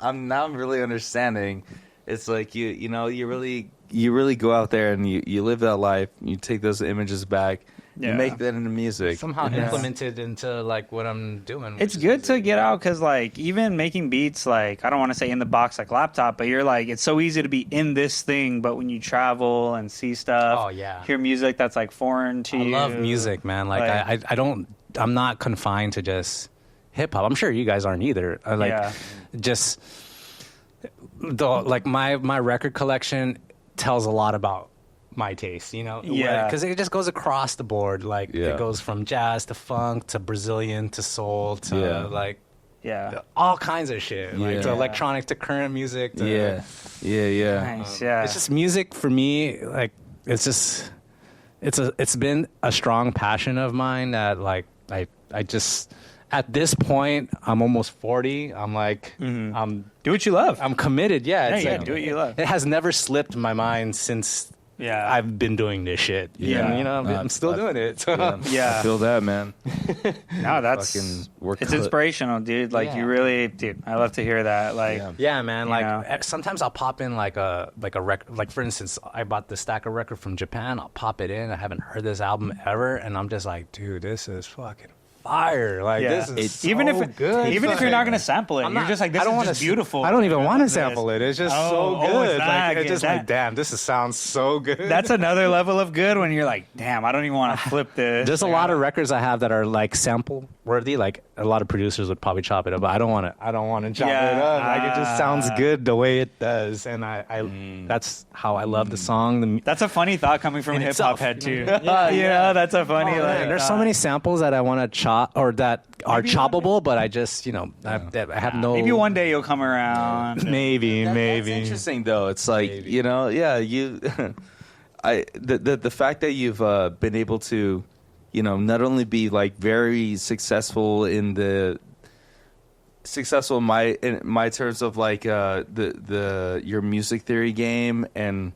I'm really understanding. It's like you know you really go out there and you live that life. You take those images back. You Yeah. make that into music. Somehow Yeah. implemented into like what I'm doing. It's which good is to get out because, like, even making beats, like, I don't want to say in the box like laptop, but you're like, it's so easy to be in this thing, but when you travel and see stuff, Oh, yeah. hear music that's like foreign to I you. love music, man. Like, I'm not confined to just hip hop. I'm sure you guys aren't either. Yeah. Just like my record collection tells a lot about my taste, you know? Yeah. Because it just goes across the board. Like, Yeah. it goes from jazz to funk to Brazilian to soul to Yeah. like Yeah. all kinds of shit. Like, to Yeah. electronic to current music. To, Yeah. Nice, yeah. It's just music for me. Like, it's been a strong passion of mine that like I just at this point I'm almost 40. I'm like I'm do what you love. committed. Yeah, Yeah, it's yeah, like, do what you love. It has never slipped my mind since Yeah. I've been doing this shit. Yeah. And, you know, I'm still doing it. So. Yeah. I feel that, man. No, that's Fucking work it's cl- inspirational, dude. Like Yeah. you really, dude. I love to hear that. Like, Yeah. Yeah, man. Like know? sometimes I'll pop in like a record. Like for instance, I bought the stack of record from Japan. I'll pop it in. I haven't heard this album ever, and I'm just like, dude, this is fucking fire. Like yeah. this is so even if good. even if you're not gonna sample it, I'm you're not- just like, this I don't is wanna just s- beautiful. I don't even want to This. sample it. It's just so Oh, good. it's Like not it's just good. like, damn, this sounds so good. That's another level of good when you're like, damn, I don't even want to flip this. There's a lot of records I have that are like sample worthy. Like a lot of producers would probably chop it up, but I don't want to. I don't want to chop Yeah. it up. Like it just sounds good the way it does, and I that's how I love the song. That's a funny thought coming from a In hip hop itself. head too. You know, that's a funny. Oh, like, man, there's so many samples that I want to chop or that are Maybe one choppable, but I just I have no. Maybe one day you'll come around. Maybe. That's interesting though. It's like you know, yeah, you. The fact that you've been able to, you know, not only be like very successful in my terms of like your music theory game and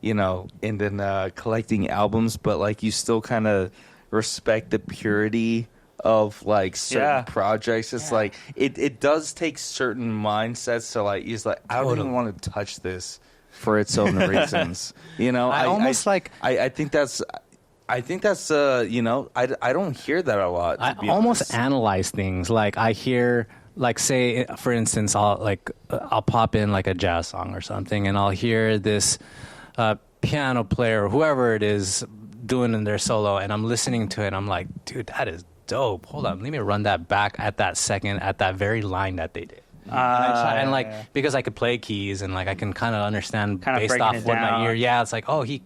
you know and then collecting albums, but like you still kind of respect the purity of like certain Yeah. projects. It's like it does take certain mindsets to like he's like I don't even want to touch this for its own reasons. You know, I almost like- I think that's you know I don't hear that a lot. To I be almost honest. analyze things. Like I hear, like say for instance, I'll pop in like a jazz song or something, and I'll hear this piano player, whoever it is, doing in their solo, and I'm listening to it. I'm like, dude, that is dope. Hold on, let me run that back at that second, at that very line that they did. And like yeah. because I could play keys and like I can kind of understand Kinda based breaking off it what down. my ear. Yeah, it's like, oh, he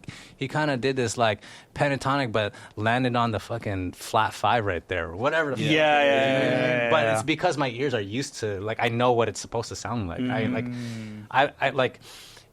kind of did this like pentatonic, but landed on the fucking flat 5 right there, or whatever. The fuck Yeah, it is, yeah, you know what I yeah, mean? yeah, But yeah. it's because my ears are used to like I know what it's supposed to sound like. I like.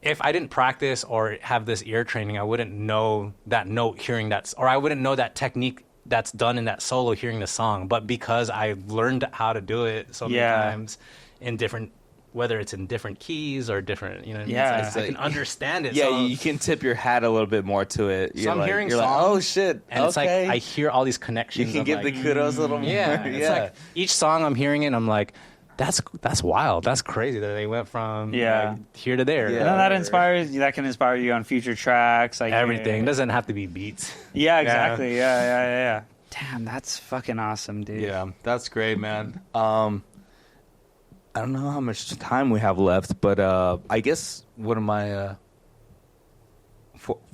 If I didn't practice or have this ear training, I wouldn't know that note hearing that, or I wouldn't know that technique that's done in that solo hearing the song. But because I learned how to do it so many times in different, whether it's in different keys or different, you know, what I mean? Yeah. I can understand it. Yeah, so, you can tip your hat a little bit more to it. So I'm like, hearing you're like, songs, oh shit, and it's like okay. I hear all these you connections. can of give like, the kudos a little more. yeah, it's like each song I'm hearing it, I'm like, that's wild. That's crazy that they went from like, here to there. Yeah. And then that can inspire you on future tracks, like Everything doesn't have to be beats. Yeah, exactly. Yeah. Damn, that's fucking awesome, dude. Yeah, that's great, man. I don't know how much time we have left, but I guess what am I?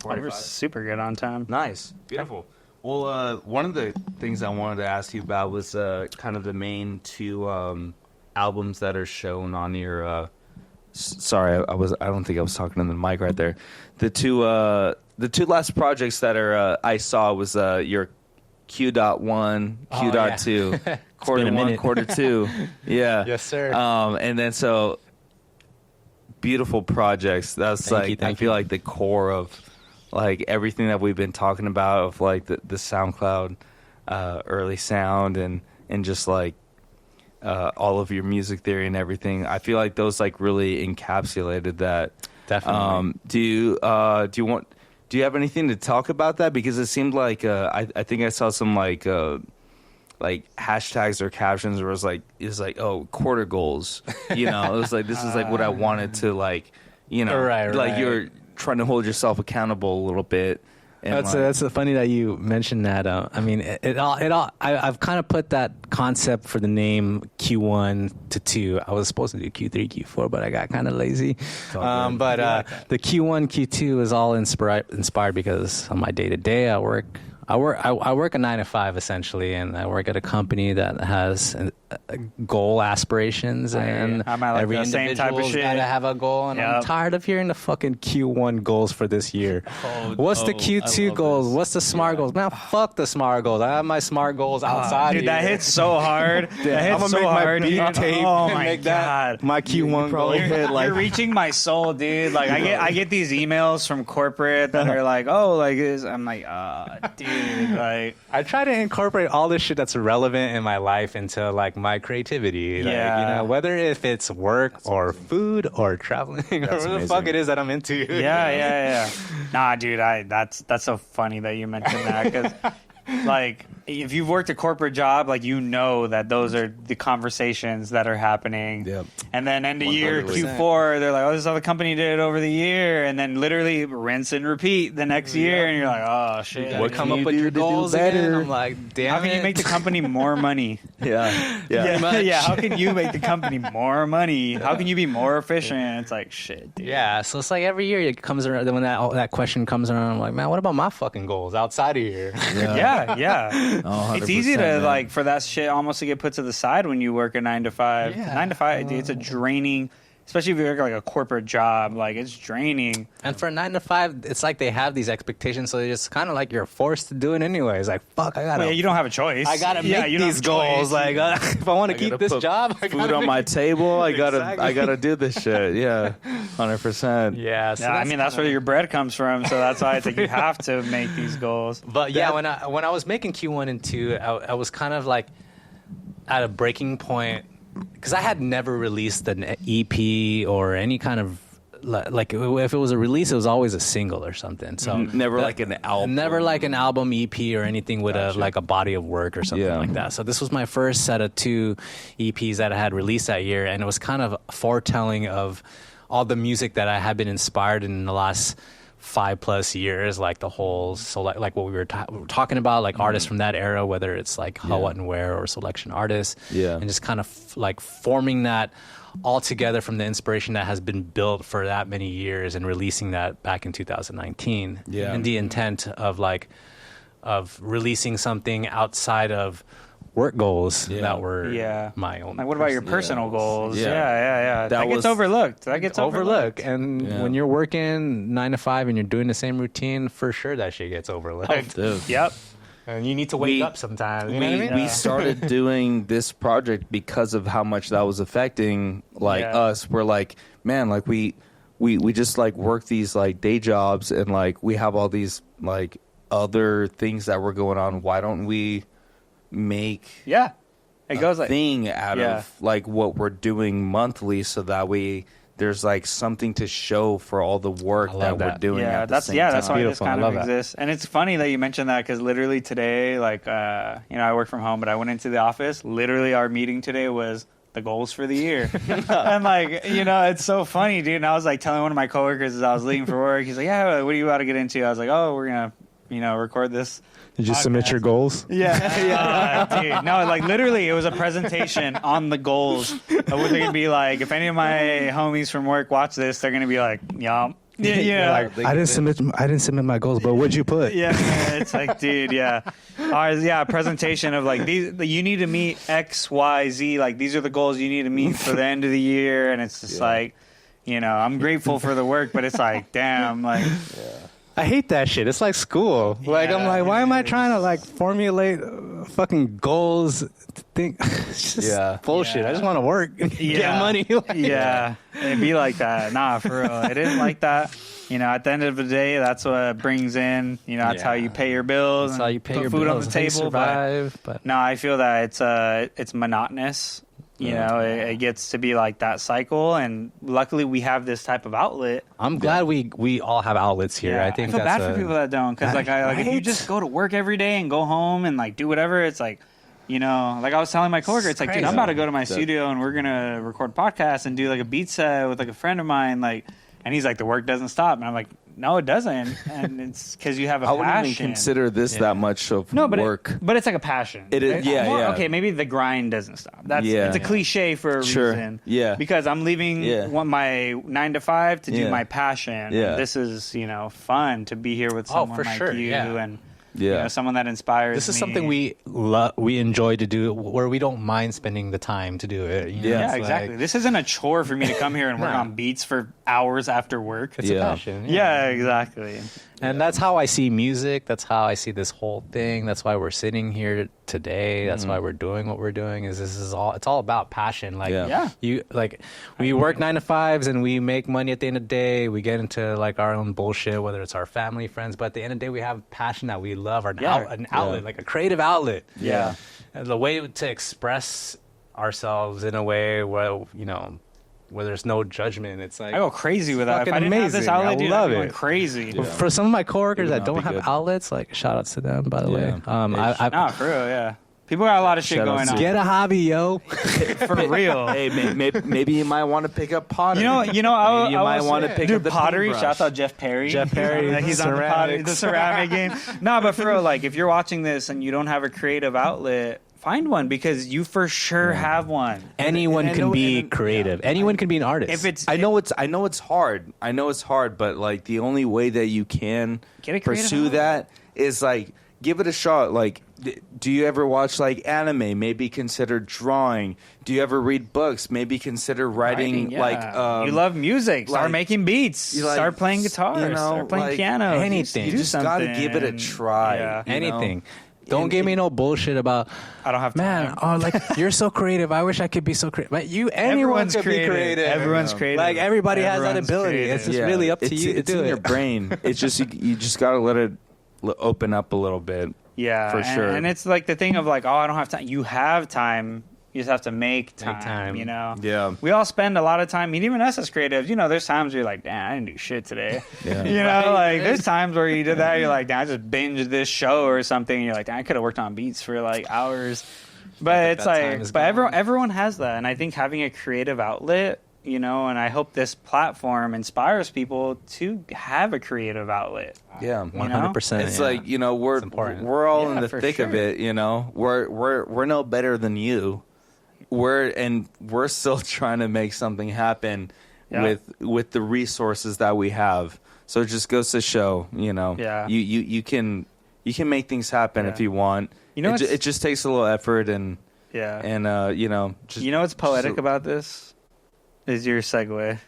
We're super good on time. Nice, beautiful. Well, one of the things I wanted to ask you about was kind of the main two albums that are shown on your Sorry, I don't think I was talking in the mic right there. The two last projects that are I saw was your Q.1, Q.2, quarter one, quarter two. Yeah. Yes, sir. And then so beautiful projects. That's I feel like the core of like everything that we've been talking about of like the SoundCloud early sound and just like all of your music theory and everything. I feel like those like really encapsulated that. Definitely. Do you have anything to talk about that? Because it seemed like I think I saw some like hashtags or captions where it's like oh, quarter goals. You know, it was like this is like what I wanted to like, you know, like you're trying to hold yourself accountable a little bit. And that's funny that you mentioned that. I mean, I've kind of put that concept for the name Q1 to 2. I was supposed to do Q3, Q4, but I got kind of lazy. The Q1, Q2 is all inspired because on my day to day, I work a 9-to-5 essentially, and I work at a company that has goal aspirations, and I'm at like every the same type of individual's shit. gotta have a goal. And I'm tired of hearing the fucking Q1 goals for this year. What's the Q2 goals? What's the SMART goals? Man, fuck the SMART goals. I have my SMART goals outside. Dude, that hits so hard. That hits so hard. Oh my god, my Q1 goal hit. You're reaching my soul, dude. Like I get these emails from corporate that are like, oh, like this. I'm like, dude. Like I try to incorporate all this shit that's relevant in my life into like my creativity. Like, you know, whether if it's work or food or traveling or whatever the fuck it is that I'm into. Yeah. Nah, dude, that's so funny that you mentioned that because like if you've worked a corporate job, like you know that those are the conversations that are happening. Yep. And then end of year 100%. Q4, they're like, oh, this is how the company did over the year, and then literally rinse and repeat the next year, and you're like, oh shit. What come up with your goals again? I'm like, damn How can you make the company more money? Yeah. How can you make the company more money? How can you be more efficient? It's like shit, dude. Yeah, so it's like every year it comes around. Then when that question comes around, I'm like, man, what about my fucking goals outside of here? Yeah. Oh, It's easy to man. like for that shit almost to get put to the side when you work a 9 to 5. Yeah. 9 to 5, dude, it's a draining, especially if you work like a corporate job. Like it's draining. And for a 9 to 5, it's like they have these expectations, so it's kind of like you're forced to do it anyway. It's like, fuck, I gotta. Well, yeah, you don't have a choice. I gotta make you don't these have a choice. goals. Like, if I want to keep gotta this put job, I food gotta on make- my table. I Exactly. gotta do this shit. Yeah, 100%. Yeah, so Yeah, I mean that's where your bread comes from. So that's why it's like you have to make these goals. But yeah, when I was making Q1 and 2, I was kind of like at a breaking point because I had never released an EP or any kind of like if it was a release, it was always a single or something. So Never like an album. Never like an album, EP, or anything with like a body of work or something like that. So this was my first set of 2 EPs that I had released that year, and it was kind of foretelling of all the music that I had been inspired in the last 5+ years, like the whole like what we were talking about, like artists from that era, whether it's like How, What, and Where or Selection Artists, and just kind of like forming that all together from the inspiration that has been built for that many years and releasing that back in 2019, and the intent of releasing something outside of work goals that were my own. Like, what about your personal goals? Yeah. Yeah. That gets overlooked. That gets overlooked. And when you're working 9 to 5 and you're doing the same routine, for sure that shit gets overlooked. Dude. Yep. And you need to wake up sometimes. You know what I mean? We started doing this project because of how much that was affecting us. We're like, man, like we just like work these like day jobs and like we have all these like other things that were going on. Why don't we make it goes like thing out of like what we're doing monthly so that there's like something to show for all the work that we're doing. Yeah, at the same that's time. why this kind of exists. And it's funny that you mentioned that because literally today, like, I work from home, but I went into the office. Literally, our meeting today was the goals for the year. And like, it's so funny, dude. And I was like telling one of my coworkers as I was leaving for work, he's like, yeah, what are you about to get into? I was like, oh, we're going to, record this. Did you submit your goals? Yeah. Dude. No, like literally it was a presentation on the goals of what they're going to be like. If any of my homies from work watch this, they're going to be like, yum. Yeah. Like, I didn't submit my goals, but what'd you put? Yeah, it's like, dude, a presentation of like these. You need to meet X, Y, Z. Like these are the goals you need to meet for the end of the year, and it's just like, You know, I'm grateful for the work, but it's like, damn, like, I hate that shit. It's like school. Like, I'm like, why am I trying to like formulate fucking goals? Think it's just bullshit. I just want to work, and get money. Yeah, it'd be like that. Nah, for real, it is like that. You know, at the end of the day, that's what brings in. You know, that's how you pay your bills. That's and how you pay put your food bills. on the How you table. survive, but no, I feel that it's monotonous. You know, it gets to be like that cycle, and luckily we have this type of outlet. I'm glad we all have outlets here. Yeah, I think feel that's bad for people that don't, because like if you just go to work every day and go home and like do whatever, it's like, you know, like I was telling my coworker, it's like, dude, I'm about to go to my studio and we're gonna record podcasts and do like a beat set with like a friend of mine, like, and he's like, the work doesn't stop, and I'm like, no, it doesn't, and it's because you have a passion. I wouldn't even consider this that much of work. But it's like a passion. It is, Okay, maybe the grind doesn't stop. It's a cliche for a reason. Yeah, because I'm leaving my 9 to 5 to do my passion. Yeah, and this is fun to be here with someone like you and. Yeah, you know, someone that inspires. This is me. something we enjoy to do, where we don't mind spending the time to do it. You know? Yeah, exactly. This isn't a chore for me to come here and work on beats for hours after work. It's a passion. Yeah, exactly. And that's how I see music. That's how I see this whole thing. That's why we're sitting here today. That's why we're doing what we're doing. It's all about passion. Like we work 9 to 5s and we make money at the end of the day. We get into like our own bullshit, whether it's our family, friends. But at the end of the day, we have passion that we love. An outlet, like a creative outlet. Yeah. And the way to express ourselves in a way where where there's no judgment. It's like I go crazy with that. If I didn't have this outlet, dude, I'd be going crazy. Yeah. For some of my coworkers that don't have outlets, like shout outs to them, by the way. Nah, for real, yeah. People got a lot of shit going on. Get a hobby, yo. For real. Hey, maybe you might want to pick up pottery. You know, I might want to pick up the pottery. paintbrush. Shout out Jeff Perry. Jeff Perry, he's on the ceramic game. No, but for real, like if you're watching this and you don't have a creative outlet, find one, because you for sure have one. Anyone can be creative. Anyone can be an artist. If it's, I know it's hard. I know it's hard, but like the only way that you can pursue that is like give it a shot. Like, do you ever watch like anime? Maybe consider drawing. Do you ever read books? Maybe consider writing. Like, you love music. Start making beats. Start playing guitar. Start playing piano. Anything. You just gotta give it a try. Yeah. Anything. Don't give me no bullshit about. I don't have time. Man, oh, like you're so creative. I wish I could be so creative. But anyone could be creative. Everyone's creative. Like everybody has that ability. Creative. It's just really up to you to it's do in it. your brain. It's just you just gotta let it open up a little bit. Yeah, for sure. And it's like the thing of like, oh, I don't have time. You have time. You just have to make time. You know. Yeah. We all spend a lot of time. I mean, even us as creatives, you know, there's times where you're like, damn, I didn't do shit today. Yeah. You know, like there's times where you did that. You're like, damn, I just binged this show or something. And you're like, damn, I could have worked on beats for like hours. But it's like, but everyone has that, and I think having a creative outlet, you know, and I hope this platform inspires people to have a creative outlet. Yeah, 100%. It's like, you know, we're all in the thick of it. You know, we're no better than you. We're still trying to make something happen with the resources that we have. So it just goes to show, you know, you can make things happen if you want. You know, it just takes a little effort and you know, just, you know what's poetic about this is your segue.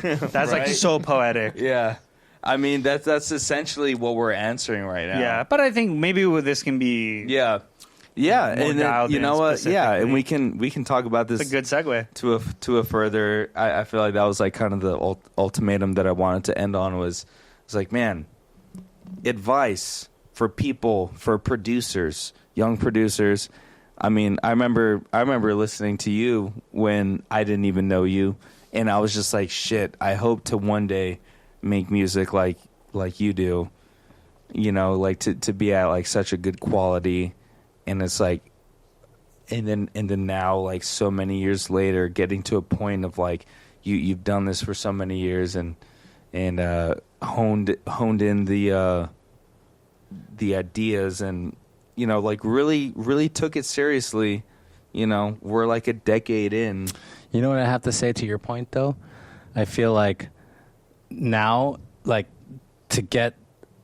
That's like so poetic. Yeah. I mean, that's essentially what we're answering right now. Yeah, but I think maybe this can be yeah, and then, you know what? Yeah, and we can talk about this. It's a good segue to a further. I feel like that was like kind of the ultimatum that I wanted to end on was like, man, advice for people, for producers, young producers. I mean, I remember listening to you when I didn't even know you, and I was just like, shit, I hope to one day make music like you do, you know, like to be at like such a good quality. And it's like, and then now, like so many years later, getting to a point of like you've done this for so many years and honed in the ideas, and you know, like really took it seriously. You know, we're like a decade in. You know what I have to say to your point though? I feel like now, like, to get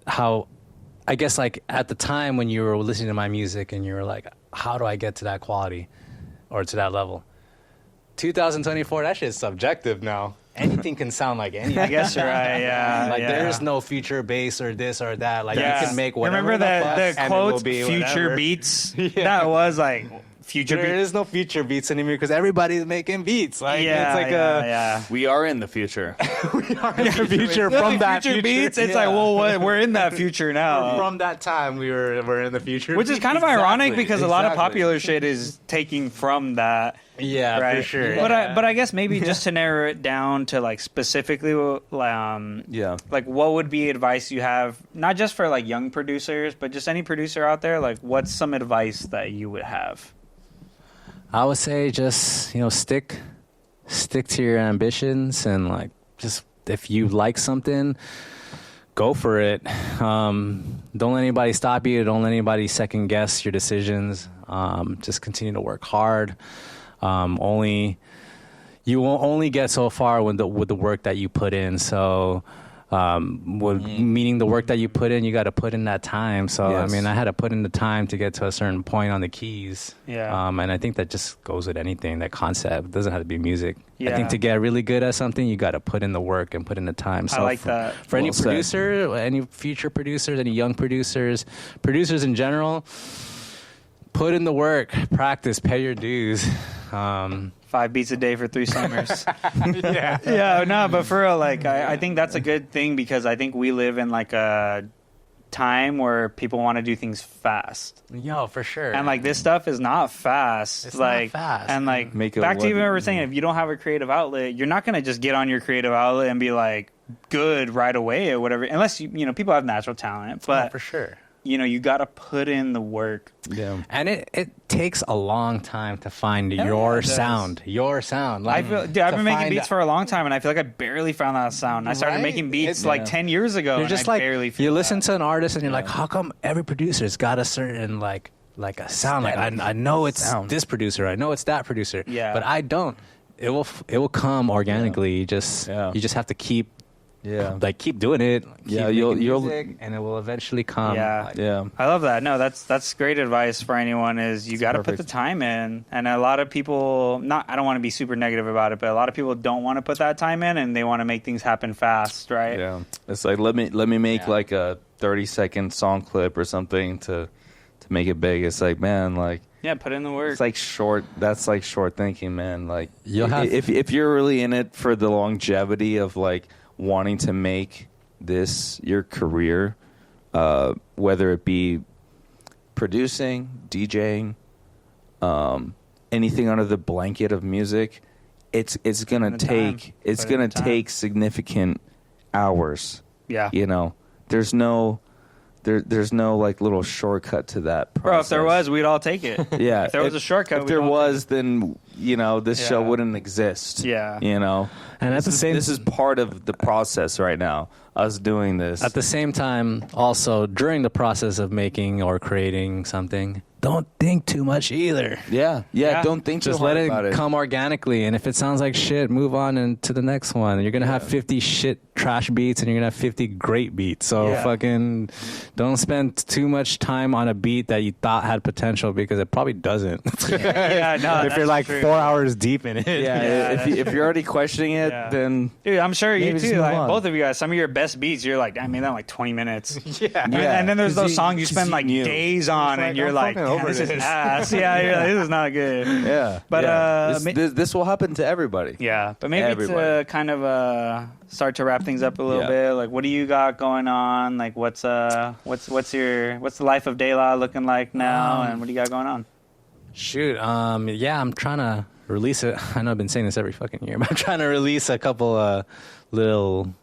how, I guess, like, at the time when you were listening to my music and you were like, how do I get to that quality or to that level? 2024, that shit's subjective now. anything can sound like anything. I guess you're right. Yeah, Like yeah. there's no future bass or this or that. Like Yeah. you can make whatever. Remember the fuck, the and it will quotes, be future whatever. beats? That was like future There beats. is no future beats anymore because everybody's making beats. Like Yeah, it's like yeah. We are in the future. a future from that future future beats. It's like, well, we're in that future now. From that time, we're in the future, Which is kind of ironic Exactly, because a lot of exactly. popular shit is taking from that. Yeah, Right. for sure. But I guess maybe just to narrow it down to like specifically, Yeah. like what would be advice you have, not just for like young producers, but just any producer out there. Like, what's some advice that you would have? I would say just stick to your ambitions and like just if you like something, go for it. Don't let anybody stop you. Don't let anybody second guess your decisions. Just continue to work hard. You will only get so far with the work that you put in. So, meaning the work that you put in, you got to put in that time. So, Yes. I mean, I had to put in the time to get to a certain point on the keys. Yeah. And I think that just goes with anything. That concept, it doesn't have to be music. I Yeah. think to get really good at something, you got to put in the work and put in the time. So I like that. For any Well said. producer, any future producers, any young producers in general, put in the work, practice, pay your dues. 5 beats a day for 3 summers. Yeah, no, but for real, like, I think that's a good thing because I think we live in like a time where people want to do things fast. Yo, for sure. And like this stuff is not fast. It's not like fast. And like Make it back to what- even what we were saying, if you don't have a creative outlet, you're not gonna just get on your creative outlet and be like good right away or whatever. Unless you know, people have natural talent. But for sure. you gotta put in the work. Yeah. And it takes a long time to find yeah, your it does. sound. Your sound. I Like, feel, dude, I've to been making find- beats for a long time, and I feel like I barely found that sound. I started Right? making beats It- like yeah. 10 years ago. You're and just I like barely feel you listen that. to an artist and you're like, how come every producer's got a certain like a sound? Like I know it's Sound. this producer, I know it's that producer, Yeah. but I don't. It will come organically. You just have to keep keep doing it. Yeah, keep you'll- making you'll- music, and it will eventually come. Yeah. Like, Yeah. I love that. No, that's great advice for anyone. Is you got to put the perfect. time in, and a lot of people. I don't want to be super negative about it, but a lot of people don't want to put that time in, and they want to make things happen fast, right? Yeah. It's like let me make Yeah. like a 30-second song clip or something to make it big. It's like, man, like Yeah, put in the work. it's like short. That's like short thinking, man. Like You'll have- if you're really in it for the longevity of like wanting to make this your career, whether it be producing, DJing, anything under the blanket of music, it's gonna Put in the time. take it's Put in gonna the time. take significant hours. yeah. You know, there's no like little shortcut to that process. Bro, if there was, we'd all take it. Yeah, If there was a shortcut, if we'd there all was, then this show Yeah. wouldn't exist. Yeah. And at the same This is part of the process right now. Us doing this. At the same time, also during the process of making or creating something, don't think too much either. yeah. Yeah. Don't think Just too let hard it about it. come organically, and if it sounds like shit, move on and to the next one. You're gonna have 50 shit trash beats, and you're gonna have 50 great beats. So Yeah. fucking don't spend too much time on a beat that you thought had potential because it probably doesn't. Yeah, no, if you're that's like true. 4 hours deep in it. Yeah, Yeah, if you're already questioning it, Yeah. then Dude, I'm sure you Maybe just too. move Like on. both of you guys, some of your best beats, you're like, I made that in like 20 minutes. yeah. And then there's 'Cause those songs you 'cause spend you like knew. days on, like, and you're I'm like, fucking "Damn, over this is this." ass. Yeah, you're like, this is not good. yeah, But, this will happen to everybody. Yeah, but maybe to Everybody. kind of start to wrap things up a little Yeah. bit. Like, what do you got going on? Like, what's the life of dayla looking like now, and what do you got going on? Shoot. Yeah, I'm trying to release it. I know I've been saying this every fucking year, but I'm trying to release a couple little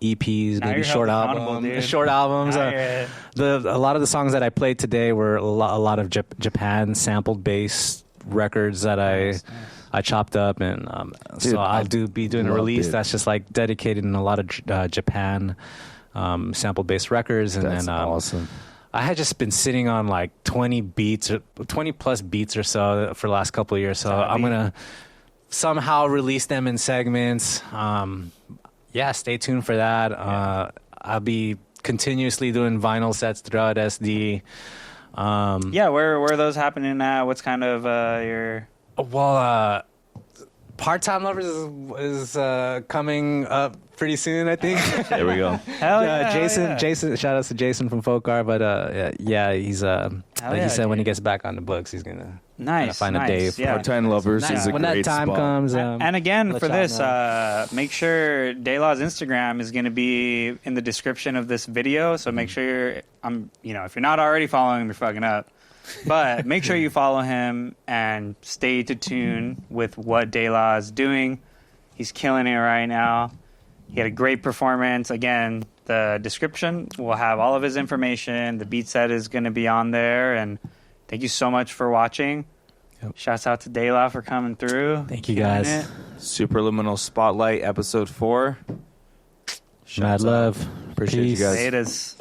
EPs, Now maybe you're short held accountable, albums. dude. Short albums. Now you're- A lot of the songs that I played today were a lot of Japan sampled bass records that I chopped up, and Dude, so I I'll be doing a loved release it. that's just like dedicated in a lot of Japan sampled bass records, and That's then awesome. I had just been sitting on like 20 plus beats or so for the last couple of years. So I'm going to somehow release them in segments. Yeah, stay tuned for that. I'll be continuously doing vinyl sets throughout SD. Yeah, where are those happening at? What's kind of your... Well, Part-Time Lovers is coming up pretty soon, I think. There we go. Hell yeah, Jason, shout out to Jason from Folk Art, but he's like yeah, he said when he dude. gets back on the books, he's gonna Nice. find a day. For Yeah. Part-Time Lovers is a when great that time spot. comes. And again, let for y'all this, know. make sure Dayla's Instagram is going to be in the description of this video. So make sure if you're not already following him, you're fucking up. But make sure you follow him and stay tuned with what Dayla is doing. He's killing it right now. He had a great performance. Again, the description will have all of his information. The beat set is going to be on there. And thank you so much for watching. Yep. Shouts out to Dayla for coming through. Thank you, Killing guys. it. Superliminal Spotlight, episode 4. Mad love. Appreciate you Peace. guys. Laters.